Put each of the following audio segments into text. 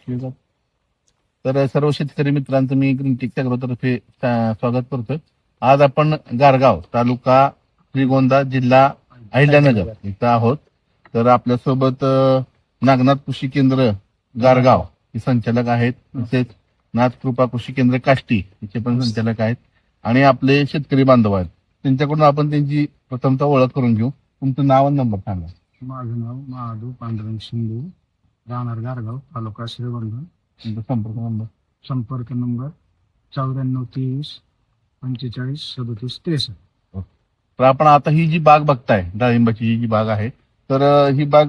पिशवी. तर सर्व शेतकरी मित्रांचं मी ग्रीनटेक ॲग्रोतर्फे स्वागत करतोय. आज आपण गारगाव तालुका श्रीगोंदा जिल्हा अहिल्यानगर इथं आहोत. तर आपल्यासोबत नागनाथ कृषी केंद्र गारगाव हे संचालक आहेत, तसेच नाथकृपा कृषी केंद्र काष्टी याचे पण संचालक आहेत आणि आपले शेतकरी बांधव आहेत. त्यांच्याकडून आपण त्यांची प्रथमतः ओळख करून घेऊ. तुमचं नाव आणि नंबर सांगा. माझं नाव महादेव पांडुरंग शिंदे, राहणार गारगाव, तालुका श्रीगोंदा. तुमचा संपर्क नंबर 9423453763. तर आपण आता ही जी बाग बघताय, डाळिंबाची जी बाग आहे, तर ही बाग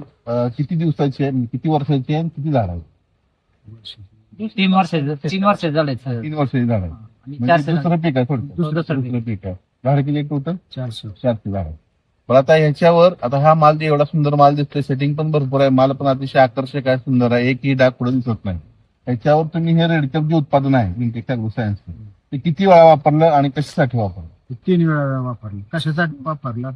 किती दिवसाची आहे, किती वर्षाची आहे, किती झाड आहे? 3 वर्ष झाले 3 वर्षाची झाड आहे. म्हणजे दुसरं पीक आहे, दुसरं पीक आहे. झाड किती टोटल? 400 झाड आहे. पण आता ह्याच्यावर आता हा माल एवढा सुंदर माल दिसतोय, सेटिंग पण भरपूर आहे, माल पण अतिशय आकर्षक आहे, सुंदर आहे, एकही डाग पुढे दिसत नाही. ह्याच्यावर तुम्ही हे रेडकप जे उत्पादन आहे ग्रीनटेक ॲग्रो सायन्स, ते किती वेळा वापरलं आणि कशासाठी वापरलं? 3 वेळा वापरलं. कशासाठी वापरलं?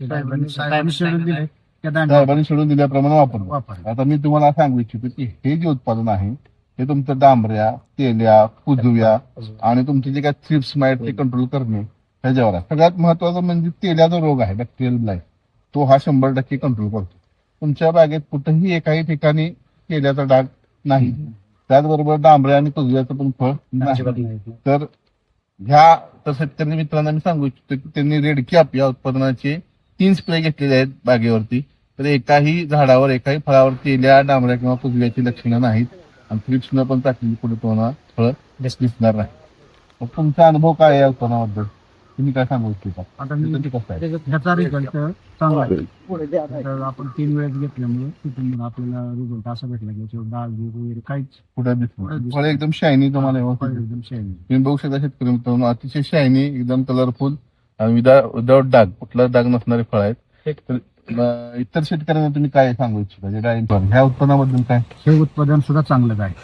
साहेबांनी शेड्यूल दिले, त्या साहेबांनी सोडून दिल्याप्रमाणे वापरलं. वापरलं. आता मी तुम्हाला सांगू इच्छितो की हे जे उत्पादन आहे हे तुमचं डांबऱ्या, तेल्या, कुजव्या आणि तुमचे जे काय थ्रिप्स माइट ते कंट्रोल करणे ह्याच्यावर आहे. सगळ्यात महत्वाचं म्हणजे तेल्याचा रोग आहे, बॅक्टेरियल ब्लाइट, तो हा 100% कंट्रोल करतो. तुमच्या बागेत कुठेही एकाही ठिकाणी तेल्याचा डाग नाही, त्याचबरोबर डांबऱ्या आणि कुजव्याचं पण फळ नाही. तर ह्या तर शेतकरी मित्रांना मी सांगू इच्छितो की त्यांनी रेडकॅप या उत्पादनाचे 3 स्प्रे घेतलेले आहेत बागेवरती. तर एकाही झाडावर, एकाही फळावर तेल्या, डांबऱ्या किंवा कुजव्याची लक्षणं नाहीत आणि थ्रिप्सनं पण चाचणी पुढे तुम्हाला फळ दिसणार नाही. मग तुमचा अनुभव काय आहे या उत्पादनाबद्दल, तुम्ही काय सांगू इच्छिता? आता मी कसं आहे? ह्याचा रिझल्ट चांगला आहे. तर आपण 3 वेळेस घेतल्यामुळे तिथून आपल्याला रिझल्ट असा भेटला की याच्यावर डाग वगैरे काहीच पुढे दिसणार फळ एकदम शायनी तुम्हाला एकदम शायनिंग. तुम्ही बघू शकता शेतकरी मित्रांनो, अतिशय शायनी, एकदम कलरफुल, विदाउट डाग, कुठला डाग नसणारे फळ आहेत. तर इतर शेतकऱ्यांना तुम्ही काय सांगू इच्छिता जे डाळिंब ह्या उत्पन्नाबद्दल काय? हे उत्पादन सुद्धा चांगलं आहे.